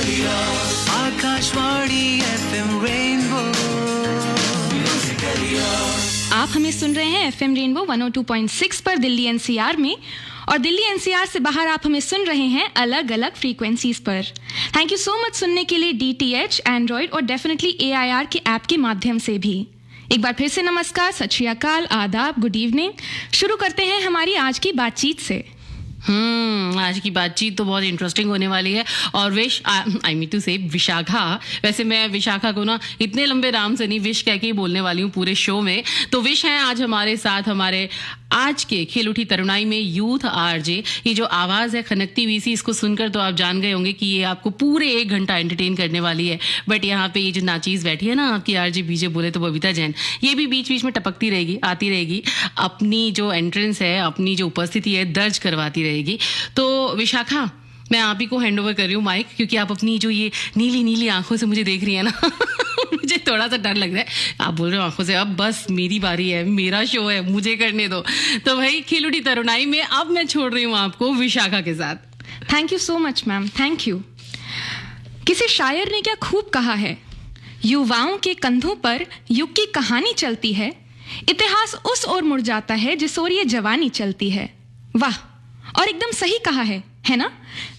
Akashvani FM rainbow. आप हमें सुन रहे हैं FM रेनबो 102.6 पर दिल्ली NCR में, और दिल्ली NCR से बाहर आप हमें सुन रहे हैं अलग अलग फ्रीक्वेंसीज पर। थैंक यू सो मच सुनने के लिए DTH, एंड्रॉइड और डेफिनेटली AIR के ऐप के माध्यम से भी। एक बार फिर से नमस्कार, सत श्री अकाल, आदाब, गुड इवनिंग। शुरू करते हैं हमारी आज की बातचीत से। आज की बातचीत तो बहुत इंटरेस्टिंग होने वाली है। और विश आई मीन टू से विशाखा, वैसे मैं विशाखा को ना इतने लंबे नाम से नहीं विश कह के ही बोलने वाली हूँ पूरे शो में। तो विश हैं आज हमारे साथ, हमारे आज के खेल उठी तरुणाई में यूथ आरजे। ये जो आवाज़ है खनकती हुई सी, इसको सुनकर तो आप जान गए होंगे कि ये आपको पूरे 1 घंटा एंटरटेन करने वाली है। बट यहाँ पे ये जो नाचीज़ बैठी है ना आपकी आरजे बीजे बोले तो बबीता जैन, ये भी बीच बीच में टपकती रहेगी, आती रहेगी, अपनी जो एंट्रेंस है, अपनी जो उपस्थिति है दर्ज करवाती रहेगी। तो विशाखा, मैं आप ही को हैंड ओवर कर रही हूँ माइक, क्योंकि आप अपनी जो ये नीली नीली आंखों से मुझे देख रही है ना मुझे थोड़ा सा डर लग रहा है। आप बोल रहे हो आंखों से, अब बस मेरी बारी है, मेरा शो है, मुझे करने दो। तो भाई खेल उठी तरुणाई में अब मैं छोड़ रही हूँ आपको विशाखा के साथ। Thank you so much ma'am, thank you. किसी शायर ने क्या खूब कहा है, युवाओं के कंधों पर युग की कहानी चलती है, इतिहास उस ओर मुड़ जाता है जिस ओर ये जवानी चलती है। वाह, और एकदम सही कहा है ना?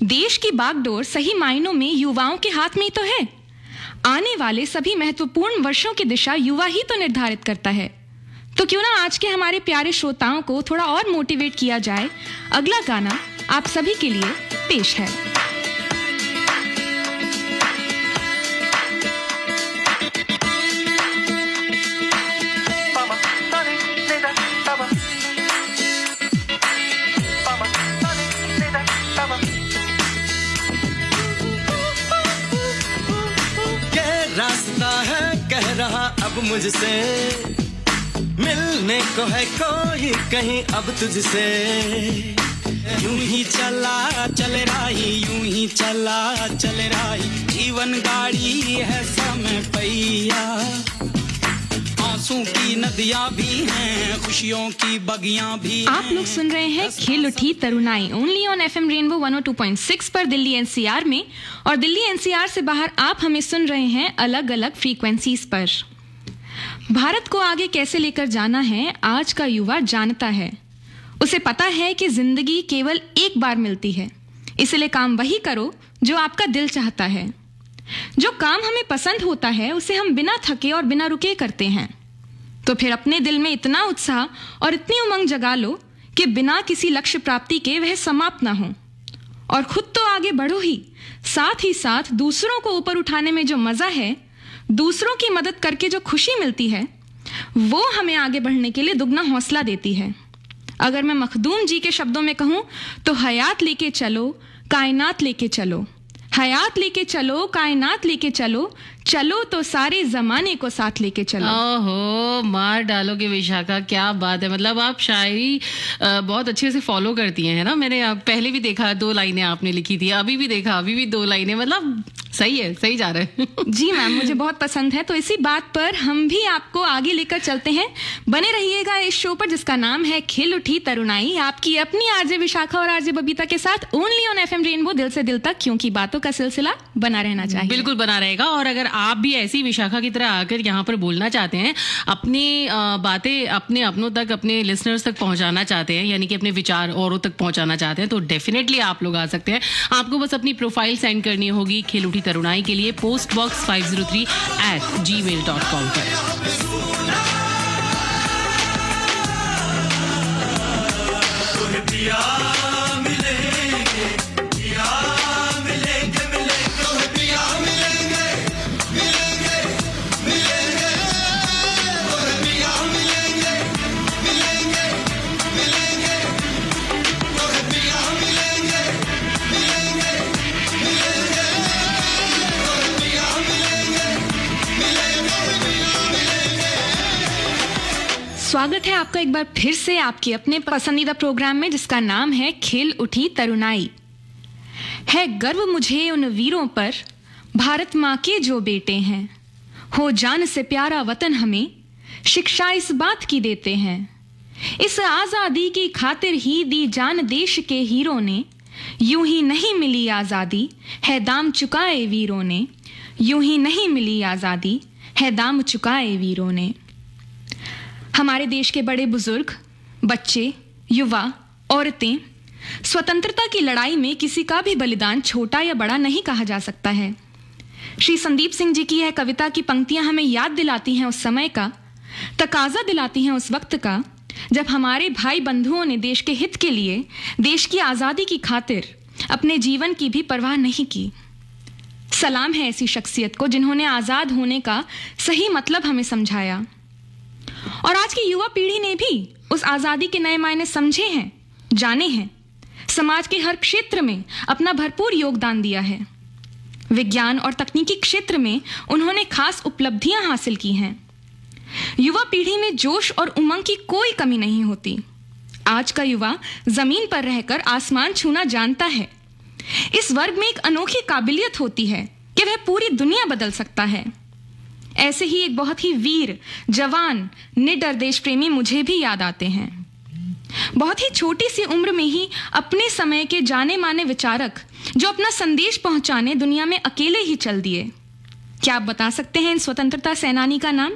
देश की बागडोर सही मायनों में युवाओं के हाथ में ही तो है। आने वाले सभी महत्वपूर्ण वर्षों की दिशा युवा ही तो निर्धारित करता है। तो क्यों ना आज के हमारे प्यारे श्रोताओं को थोड़ा और मोटिवेट किया जाए। अगला गाना आप सभी के लिए पेश है। रास्ता है कह रहा अब मुझसे, मिलने को है कोई कहीं अब तुझसे। यूं ही चला चल राही, यूं ही चला चल राही, जीवन गाड़ी है समय पहिया। आंसू की नदियां भी हैं, खुशियों की बगियां भी। आप लोग सुन रहे हैं खेल उठी तरुणाई ओनली ऑन FM रेनबो 102.6 पर दिल्ली NCR में, और दिल्ली NCR से बाहर आप हमें सुन रहे हैं अलग अलग फ्रीक्वेंसीज पर। भारत को आगे कैसे लेकर जाना है आज का युवा जानता है। उसे पता है कि जिंदगी केवल एक बार मिलती है, इसलिए काम वही करो जो आपका दिल चाहता है। जो काम हमें पसंद होता है उसे हम बिना थके और बिना रुके करते हैं। तो फिर अपने दिल में इतना उत्साह और इतनी उमंग जगा लो कि बिना किसी लक्ष्य प्राप्ति के वह समाप्त ना हो। और खुद तो आगे बढ़ो ही साथ दूसरों को ऊपर उठाने में जो मजा है, दूसरों की मदद करके जो खुशी मिलती है, वो हमें आगे बढ़ने के लिए दुगना हौसला देती है। अगर मैं मखदूम जी के शब्दों में कहूं तो हयात लेके चलो, कायनात लेके चलो, हयात लेके चलो, कायनात लेके चलो, चलो तो सारे जमाने को साथ लेके चलो। ओहो, मार डालोगे विशाखा, क्या बात है। मतलब आप शायरी बहुत अच्छे से फॉलो करती हैं, है ना? मैंने पहले भी देखा 2 लाइनें आपने लिखी थी, अभी भी देखा, अभी भी 2 लाइनें, मतलब सही है, सही जा रहा है जी मैम, मुझे बहुत पसंद है। तो इसी बात पर हम भी आपको आगे लेकर चलते हैं। बने रहिएगा इस शो पर जिसका नाम है खेल उठी तरुणाई, आपकी अपनी आरजे विशाखा और आरजे बबीता के साथ ओनली ऑन FM रेनबो, दिल से दिल तक, क्योंकि बातों का सिलसिला बना रहना चाहिए। बिल्कुल बना रहेगा। और अगर आप भी ऐसी विशाखा की तरह आकर यहाँ पर बोलना चाहते हैं, अपनी बातें अपने अपनों तक, अपने लिसनर्स तक पहुँचाना चाहते हैं, यानी कि अपने विचार औरों तक पहुँचाना चाहते हैं, तो डेफिनेटली आप लोग आ सकते हैं। आपको बस अपनी प्रोफाइल सेंड करनी होगी खेल उठी तरुणाई के लिए पोस्ट बॉक्स 503@gmail.com पर। स्वागत है आपका एक बार फिर से आपके अपने पसंदीदा प्रोग्राम में जिसका नाम है खेल उठी तरुणाई। है गर्व मुझे उन वीरों पर, भारत माँ के जो बेटे हैं, हो जान से प्यारा वतन हमें, शिक्षा इस बात की देते हैं। इस आजादी की खातिर ही दी जान देश के हीरों ने, यूं ही नहीं मिली आज़ादी, है दाम चुकाए वीरों ने। यूं ही नहीं मिली आज़ादी, है दाम चुकाए वीरों ने। हमारे देश के बड़े बुजुर्ग, बच्चे, युवा, औरतें, स्वतंत्रता की लड़ाई में किसी का भी बलिदान छोटा या बड़ा नहीं कहा जा सकता है। श्री संदीप सिंह जी की यह कविता की पंक्तियां हमें याद दिलाती हैं उस समय का, तकाजा दिलाती हैं उस वक्त का, जब हमारे भाई बंधुओं ने देश के हित के लिए, देश की आज़ादी की खातिर अपने जीवन की भी परवाह नहीं की। सलाम है ऐसी शख्सियत को जिन्होंने आज़ाद होने का सही मतलब हमें समझाया। और आज की युवा पीढ़ी ने भी उस आज़ादी के नए मायने समझे हैं, जाने हैं। समाज के हर क्षेत्र में अपना भरपूर योगदान दिया है। विज्ञान और तकनीकी क्षेत्र में उन्होंने खास उपलब्धियां हासिल की हैं। युवा पीढ़ी में जोश और उमंग की कोई कमी नहीं होती। आज का युवा जमीन पर रहकर आसमान छूना जानता है। इस वर्ग में एक अनोखी काबिलियत होती है कि वह पूरी दुनिया बदल सकता है। ऐसे ही एक बहुत ही वीर, जवान, निडर देश प्रेमी मुझे भी याद आते हैं। बहुत ही छोटी सी उम्र में ही अपने समय के जाने माने विचारक जो अपना संदेश पहुंचाने दुनिया में अकेले ही चल दिए। क्या आप बता सकते हैं इन स्वतंत्रता सेनानी का नाम?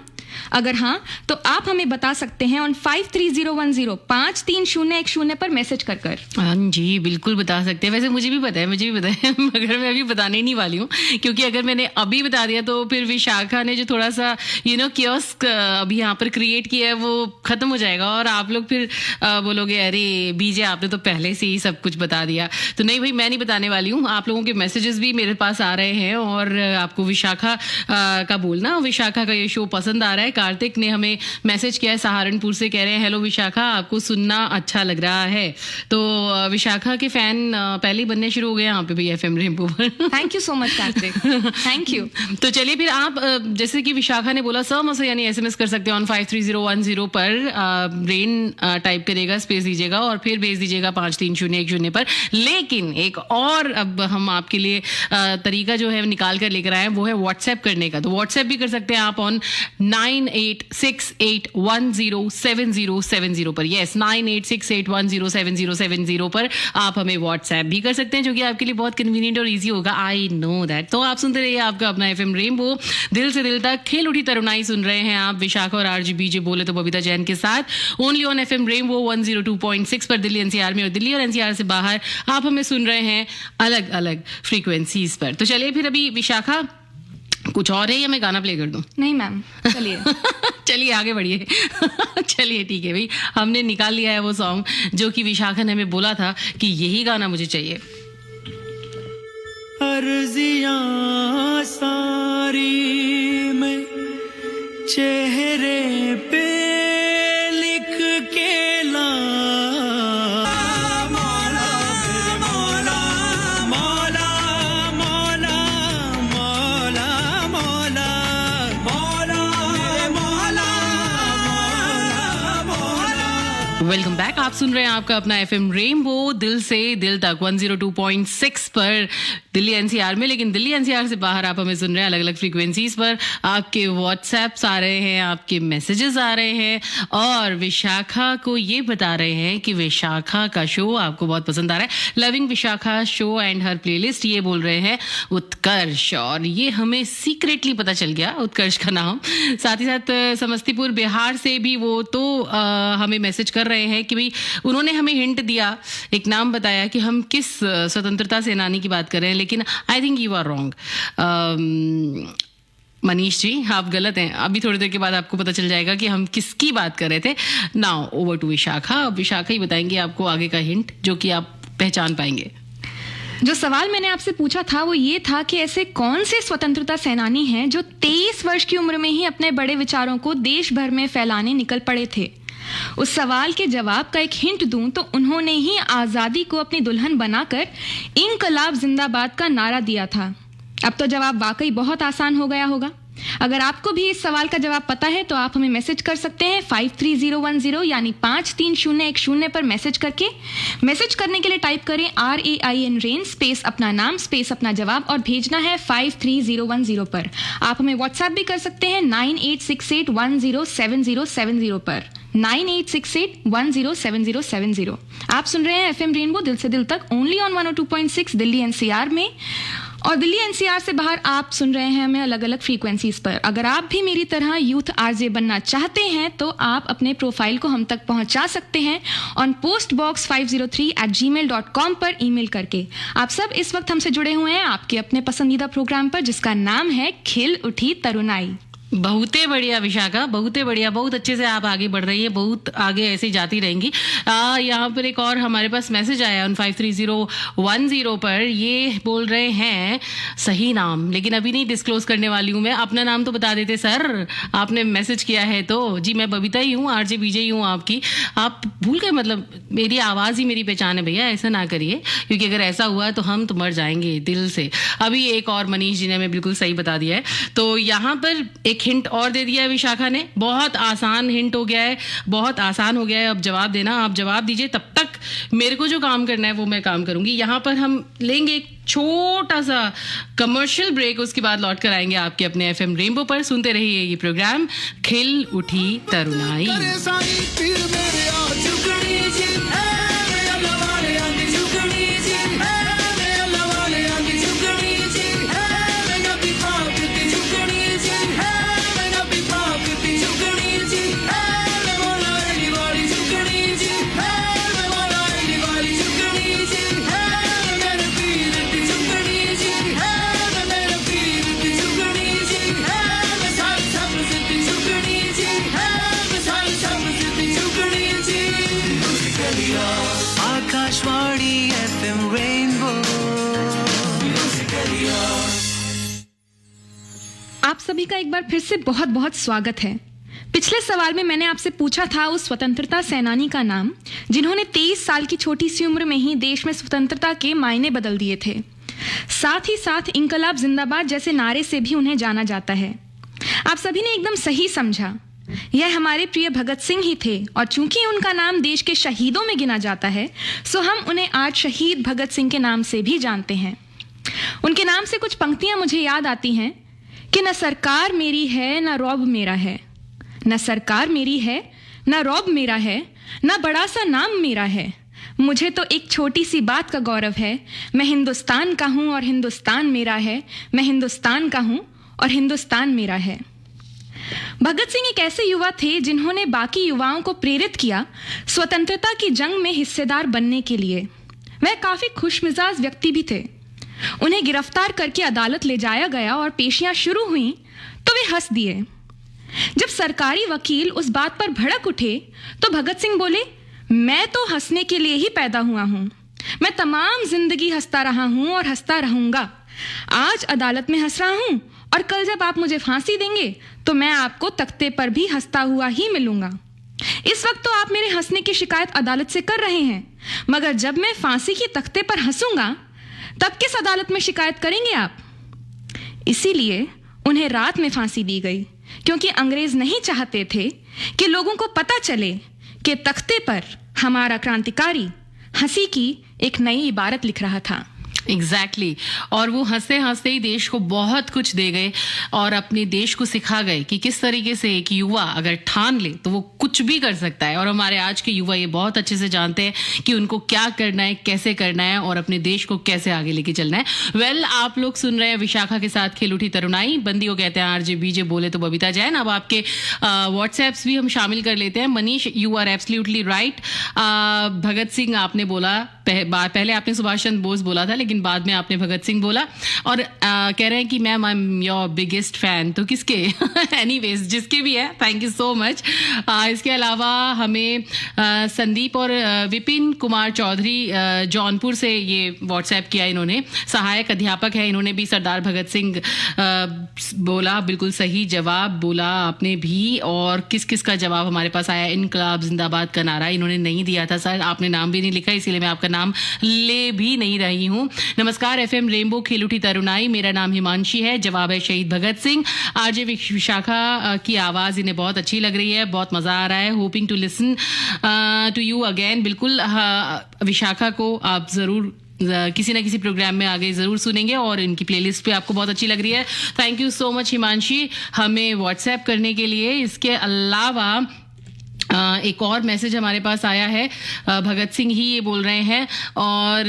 अगर हाँ, तो आप हमें बता सकते हैं ऑन 53010 53010 पर मैसेज कर कर। हाँ जी, बिल्कुल बता सकते हैं। वैसे मुझे भी पता है मगर मैं अभी बताने ही नहीं वाली हूँ, क्योंकि अगर मैंने अभी बता दिया तो फिर विशाखा ने जो थोड़ा सा कियोस्क अभी यहाँ पर क्रिएट किया है वो खत्म हो जाएगा और आप लोग फिर बोलोगे अरे बीजे आपने तो पहले से ही सब कुछ बता दिया। तो नहीं भाई, मैं नहीं बताने वाली हूँ। आप लोगों के मैसेजेस भी मेरे पास आ रहे हैं और आपको विशाखा का बोलना, विशाखा का ये शो पसंद आ रहा है। कार्तिक ने हमें मैसेज किया है सहारनपुर से, कह रहे हैं हेलो विशाखा, आपको सुनना अच्छा लग रहा है। तो विशाखा के फैन पहले ही बनने शुरू हो गए यहाँ पे भी एफएम रेनबो पर। Thank you so much Kartik, thank you. तो चलिए फिर आप जैसे कि विशाखा ने बोला समोसा यानी एसएमएस कर सकते हैं ऑन 53010 पर। रेन टाइप करेगा, स्पेस दीजिएगा और फिर भेज दीजिएगा 53010 पर। लेकिन एक और अब हम आपके लिए तरीका जो है निकाल कर लेकर आए हैं वो है व्हाट्सएप करने का। तो व्हाट्सएप भी कर सकते हैं आप ऑन 9868107070 पर। यस, 9868107070 पर आप हमें व्हाट्सएप भी कर सकते हैं, जो कि आपके लिए बहुत कन्वीनियंट और इजी होगा। I know that. तो आप सुनते रहिए आपका अपना एफएम रेनबो, दिल से दिल तक खेल उठी तरुणाई सुन रहे हैं आप विशाखा और आरजीबीजे बोले तो बबीता जैन के साथ, ओनली ऑन एफएम रेनबो 102.6 पर दिल्ली एनसीआर में। और दिल्ली और एनसीआर से बाहर आप हमें सुन रहे हैं अलग अलग फ्रीक्वेंसीज पर। तो चलिए फिर अभी विशाखा कुछ और है या मैं गाना प्ले कर दूं? नहीं मैम, चलिए चलिए आगे बढ़िए। चलिए ठीक है भाई, हमने निकाल लिया है वो सॉन्ग जो कि विशाखा ने हमें बोला था कि यही गाना मुझे चाहिए। अर्जियां सारी में चेहरे पे लिख के ला, वेलकम बैक। आप सुन रहे हैं आपका अपना एफएम रेनबो, दिल से दिल तक 102.6 पर दिल्ली एनसीआर में। लेकिन दिल्ली एनसीआर से बाहर आप हमें सुन रहे हैं अलग अलग फ्रीक्वेंसीज पर। आपके व्हाट्सएप्स आ रहे हैं, आपके मैसेजेस आ रहे हैं और विशाखा को ये बता रहे हैं कि विशाखा का शो आपको बहुत पसंद आ रहा है। Loving Vishakha show and her playlist, ये बोल रहे हैं उत्कर्ष। और ये हमें सीक्रेटली पता चल गया उत्कर्ष का नाम। साथ ही साथ समस्तीपुर बिहार से भी वो तो हमें मैसेज कर रहे हैं कि भाई उन्होंने हमें हिंट दिया, एक नाम बताया कि हम किस स्वतंत्रता सेनानी की बात कर रहे हैं, लेकिन I think you are wrong. Manish ji आप गलत हैं। अभी थोड़ी देर के बाद आपको पता चल जाएगा कि हम किसकी बात कर रहे थे। Now over to Vishakha. Vishakha ही बताएंगे आपको आगे का हिंट जो कि आप पहचान पाएंगे। जो सवाल मैंने आपसे पूछा था वो ये था कि ऐसे कौन से स्वतंत्रता सेनानी हैं जो 23 वर्ष की उम्र में ही अपने बड़े विचारों को देश भर में फैलाने निकल पड़े थे। उस सवाल के जवाब का एक हिंट दूं तो उन्होंने ही आज़ादी को अपनी दुल्हन बनाकर इंकलाब जिंदाबाद का नारा दिया था। अब तो जवाब वाकई बहुत आसान हो गया होगा। अगर आपको भी इस सवाल का जवाब पता है तो आप हमें मैसेज कर सकते हैं 53010 यानी 53010 पर मैसेज करके। मैसेज करने के लिए टाइप करें RAIN रेन स्पेस अपना नाम स्पेस अपना जवाब और भेजना है 53010 पर। आप हमें व्हाट्सएप भी कर सकते हैं 9868107070 पर। 9868107070। आप सुन रहे हैं एफएम रेनबो दिल से दिल तक ओनली ऑन 102.6 दिल्ली एनसीआर में, और दिल्ली एनसीआर से बाहर आप सुन रहे हैं हमें अलग अलग फ्रीक्वेंसीज पर। अगर आप भी मेरी तरह यूथ आरजे बनना चाहते हैं तो आप अपने प्रोफाइल को हम तक पहुंचा सकते हैं ऑन postbox503@gmail.com पर ईमेल करके। आप सब इस वक्त हमसे जुड़े हुए हैं आपके अपने पसंदीदा प्रोग्राम पर, जिसका नाम है खिल उठी तरुणाई। बहुते बढ़िया विशाखा, बहुते बढ़िया, बहुत अच्छे से आप आगे बढ़ रही है, बहुत आगे ऐसे ही जाती रहेंगी। यहाँ पर एक और हमारे पास मैसेज आया on 53010 पर, ये बोल रहे हैं सही नाम, लेकिन अभी नहीं डिस्क्लोज करने वाली हूँ मैं। अपना नाम तो बता देते सर, आपने मैसेज किया है तो। जी मैं बबीता ही हूँ, आरजे बीजे ही हूँ आपकी। आप भूल गए, मतलब मेरी आवाज़ ही मेरी पहचान है भैया, ऐसा ना करिए, क्योंकि अगर ऐसा हुआ तो हम तो मर जाएंगे दिल से। अभी एक और मनीष जी ने हमें बिल्कुल सही बता दिया है। तो यहाँ पर एक हिंट और दे दिया है विशाखा ने, बहुत आसान हिंट हो गया है, बहुत आसान हो गया है अब जवाब देना। आप जवाब दीजिए, तब तक मेरे को जो काम करना है वो मैं काम करूंगी। यहाँ पर हम लेंगे एक छोटा सा कमर्शियल ब्रेक, उसके बाद लौट कर आएंगे आपके अपने एफएम रेनबो पर। सुनते रहिए ये प्रोग्राम खिल उठी तरुणाई। Akashvani FM rainbow. आप सभी का एक बार फिर से बहुत बहुत स्वागत है। पिछले सवाल में मैंने आपसे पूछा था उस स्वतंत्रता सेनानी का नाम जिन्होंने 23 साल की छोटी सी उम्र में ही देश में स्वतंत्रता के मायने बदल दिए थे। साथ ही साथ इंकलाब जिंदाबाद जैसे नारे से भी उन्हें जाना जाता है। आप सभी ने एकदम सही समझा, यह हमारे प्रिय भगत सिंह ही थे, और चूंकि उनका नाम देश के शहीदों में गिना जाता है, सो हम उन्हें आज शहीद भगत सिंह के नाम से भी जानते हैं। उनके नाम से कुछ पंक्तियां मुझे याद आती हैं कि न सरकार मेरी है न रौब मेरा है, न सरकार मेरी है न रौब मेरा है, न बड़ा सा नाम मेरा है, मुझे तो एक छोटी सी बात का गौरव है, मैं हिंदुस्तान का हूं और हिंदुस्तान मेरा है, मैं हिंदुस्तान का हूं और हिंदुस्तान मेरा है। भगत सिंह एक ऐसे युवा थे जिन्होंने बाकी युवाओं को प्रेरित किया स्वतंत्रता की जंग में हिस्सेदार बनने के लिए। वह काफी खुशमिजाज व्यक्ति भी थे। उन्हें गिरफ्तार करके अदालत ले जाया गया और पेशियां शुरू हुई तो वे हंस दिए। जब सरकारी वकील उस बात पर भड़क उठे तो भगत सिंह बोले, मैं तो हंसने के लिए ही पैदा हुआ हूं, मैं तमाम जिंदगी हंसता रहा हूं और हंसता रहूंगा। आज अदालत में हंस रहा हूं और कल जब आप मुझे फांसी देंगे तो मैं आपको तख्ते पर भी हंसता हुआ ही मिलूंगा। इस वक्त तो आप मेरे हंसने की शिकायत अदालत से कर रहे हैं, मगर जब मैं फांसी की तख्ते पर हंसूंगा तब किस अदालत में शिकायत करेंगे आप? इसीलिए उन्हें रात में फांसी दी गई, क्योंकि अंग्रेज नहीं चाहते थे कि लोगों को पता चले कि तख्ते पर हमारा क्रांतिकारी हंसी की एक नई इबारत लिख रहा था। एग्जैक्टली और वो हंसते हंसते ही देश को बहुत कुछ दे गए और अपने देश को सिखा गए कि किस तरीके से एक युवा अगर ठान ले तो वो कुछ भी कर सकता है। और हमारे आज के युवा ये बहुत अच्छे से जानते हैं कि उनको क्या करना है, कैसे करना है और अपने देश को कैसे आगे लेके चलना है। वेल, आप लोग सुन रहे हैं विशाखा के साथ खिल उठी तरुणाई। बंदियों कहते हैं आरजे बीजे, बोले तो बबीता जैन। अब आपके व्हाट्सएप्स भी हम शामिल कर लेते हैं। Manish, you are absolutely right. Bhagat Singh आपने बोला, पहले आपने सुभाष चंद्र बोस बोला था, लेकिन बाद में आपने भगत सिंह बोला। और कह रहे हैं कि ma'am I am your biggest fan. तो किसके? एनीवेज, जिसके भी है, थैंक यू सो मच। इसके अलावा हमें संदीप और विपिन कुमार चौधरी जौनपुर से ये व्हाट्सएप किया इन्होंने। सहायक अध्यापक है, इन्होंने भी सरदार भगत सिंह बोला, बिल्कुल सही जवाब बोला आपने भी। और किस किस का जवाब हमारे पास आया? इनकलाब जिंदाबाद का नारा इन्होंने नहीं दिया था सर, आपने नाम भी नहीं लिखा, इसीलिए मैं आपका नाम ले भी नहीं रही हूँ। नमस्कार एफएम रेनबो खिल उठी तरुणाई, मेरा नाम हिमांशी है। जवाब है शहीद भगत सिंह। आरजे विशाखा की आवाज इन्हें बहुत अच्छी लग रही है, बहुत मजा आ रहा है। Hoping to listen to you again. बिल्कुल विशाखा को आप जरूर किसी ना किसी प्रोग्राम में आगे जरूर सुनेंगे और इनकी प्लेलिस्ट पे आपको बहुत अच्छी लग रही है। Thank you so much Himanshi हमें व्हाट्सएप करने के लिए। इसके अलावा एक और मैसेज हमारे पास आया है, भगत सिंह ही ये बोल रहे हैं, और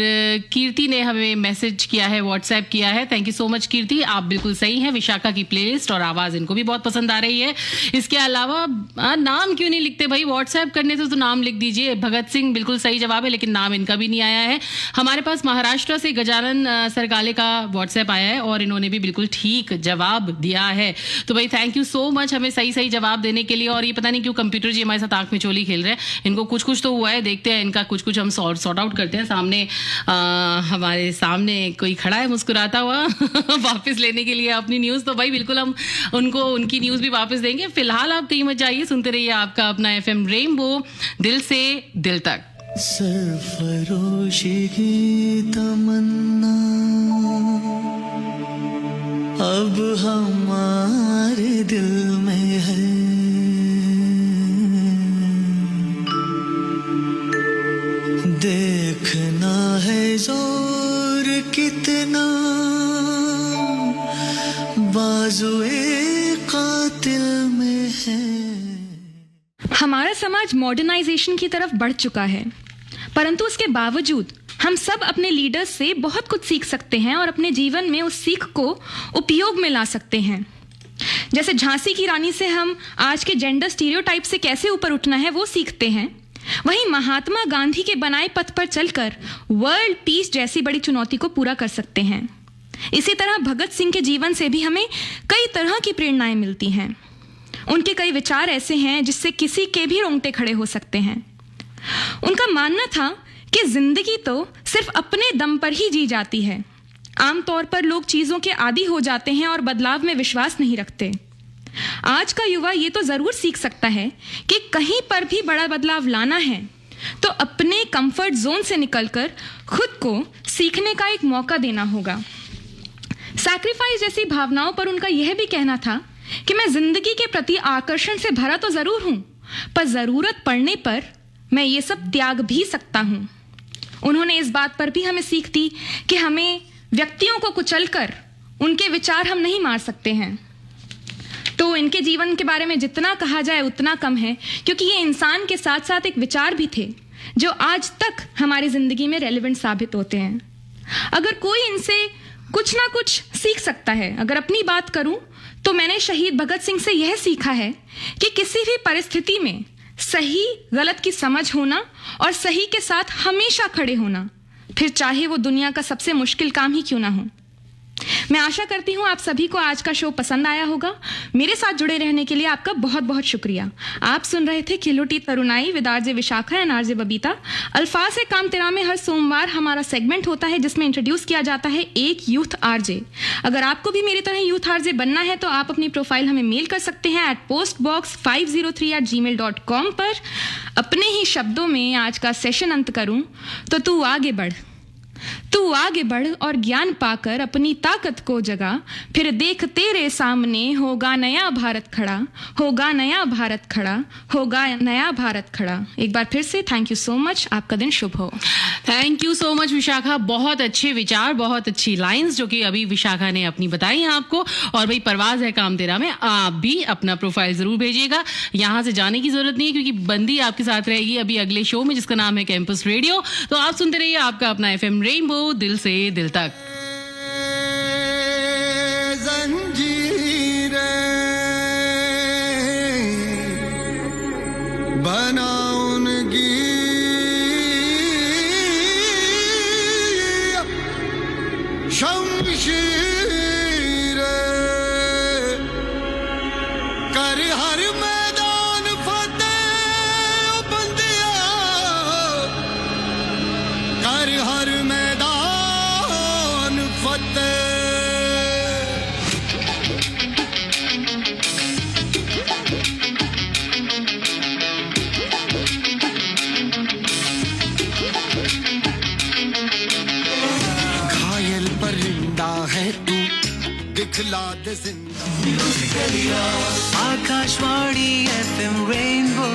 कीर्ति ने हमें मैसेज किया है, व्हाट्सएप किया है। थैंक यू सो मच कीर्ति, आप बिल्कुल सही हैं। विशाखा की प्लेलिस्ट और आवाज़ इनको भी बहुत पसंद आ रही है। इसके अलावा नाम क्यों नहीं लिखते भाई, व्हाट्सएप करने से तो नाम लिख दीजिए। भगत सिंह बिल्कुल सही जवाब है, लेकिन नाम इनका भी नहीं आया है। हमारे पास महाराष्ट्र से गजानन सरगाले का व्हाट्सएप आया है और इन्होंने भी बिल्कुल ठीक जवाब दिया है। तो भाई थैंक यू सो मच हमें सही सही जवाब देने के लिए। और ये पता नहीं क्यों कंप्यूटर जी हमारे साथ आंख में चोली खेल रहे हैं, इनको कुछ कुछ तो हुआ है, देखते हैं इनका कुछ कुछ हम सॉर्ट आउट करते हैं। सामने हमारे सामने कोई खड़ा है मुस्कुराता हुआ वापस लेने के लिए अपनी न्यूज़, तो भाई बिल्कुल हम उनको उनकी न्यूज़ भी वापस देंगे। फिलहाल आप कहीं मत जाइए, सुनते रहिए आपका अपना FM रेनबो, दिल से दिल तक। सरफरोशी की तमन्ना अब हमारे दिल में है, देखना है जोर कितना बाजुए कातिल में है। हमारा समाज मॉडर्नाइजेशन की तरफ बढ़ चुका है, परंतु उसके बावजूद हम सब अपने लीडर्स से बहुत कुछ सीख सकते हैं और अपने जीवन में उस सीख को उपयोग में ला सकते हैं। जैसे झांसी की रानी से हम आज के जेंडर स्टीरियोटाइप से कैसे ऊपर उठना है वो सीखते हैं, वहीं महात्मा गांधी के बनाए पथ पर चलकर वर्ल्ड पीस जैसी बड़ी चुनौती को पूरा कर सकते हैं। इसी तरह भगत सिंह के जीवन से भी हमें कई तरह की प्रेरणाएं मिलती हैं। उनके कई विचार ऐसे हैं जिससे किसी के भी रोंगटे खड़े हो सकते हैं। उनका मानना था कि जिंदगी तो सिर्फ अपने दम पर ही जी जाती है। आमतौर पर लोग चीज़ों के आदी हो जाते हैं और बदलाव में विश्वास नहीं रखते। आज का युवा ये तो ज़रूर सीख सकता है कि कहीं पर भी बड़ा बदलाव लाना है तो अपने कंफर्ट जोन से निकलकर खुद को सीखने का एक मौका देना होगा। सैक्रिफाइस जैसी भावनाओं पर उनका यह भी कहना था कि मैं जिंदगी के प्रति आकर्षण से भरा तो ज़रूर हूँ, पर ज़रूरत पड़ने पर मैं ये सब त्याग भी सकता हूँ। उन्होंने इस बात पर भी हमें सीख दी कि हमें व्यक्तियों को कुचलकर उनके विचार हम नहीं मार सकते हैं। तो इनके जीवन के बारे में जितना कहा जाए उतना कम है, क्योंकि ये इंसान के साथ साथ एक विचार भी थे जो आज तक हमारी ज़िंदगी में रेलेवेंट साबित होते हैं। अगर कोई इनसे कुछ ना कुछ सीख सकता है, अगर अपनी बात करूं तो मैंने शहीद भगत सिंह से यह सीखा है कि किसी भी परिस्थिति में सही गलत की समझ होना और सही के साथ हमेशा खड़े होना, फिर चाहे वो दुनिया का सबसे मुश्किल काम ही क्यों ना हो। मैं आशा करती हूँ आप सभी को आज का शो पसंद आया होगा। मेरे साथ जुड़े रहने के लिए आपका बहुत बहुत शुक्रिया। आप सुन रहे थे खिलौटी तरुणाई with RJ Vishakha and RJ Babita. अल्फाज से काम तेरा में हर सोमवार हमारा सेगमेंट होता है जिसमें इंट्रोड्यूस किया जाता है एक यूथ आरजे। अगर आपको भी मेरी तरह यूथ आरजे बनना है तो आप अपनी प्रोफाइल हमें मेल कर सकते हैं @postbox503@gmail.com पर। अपने ही शब्दों में आज का सेशन अंत करूं तो तू आगे बढ़ और ज्ञान पाकर अपनी ताकत को जगा, फिर देख तेरे सामने होगा नया भारत खड़ा, होगा नया भारत खड़ा, होगा नया भारत खड़ा। एक बार फिर से थैंक यू सो मच, आपका दिन शुभ हो। Thank you so much Vishakha, बहुत अच्छे विचार, बहुत अच्छी लाइंस जो कि अभी विशाखा ने अपनी बताई हैं आपको। और भाई परवाज है काम तेरा में आप भी अपना प्रोफाइल जरूर भेजिएगा। यहाँ से जाने की जरूरत नहीं है क्योंकि बंदी आपके साथ रहेगी अभी अगले शो में जिसका नाम है कैंपस रेडियो। तो आप सुनते रहिए आपका अपना FM रेनबो, दिल से दिल तक। शमशीर कर हर मैदान फतेह बंदिया, कर हर मैदान फतेह। है तू दिखला दे जिंदा। Akashvani FM rainbow.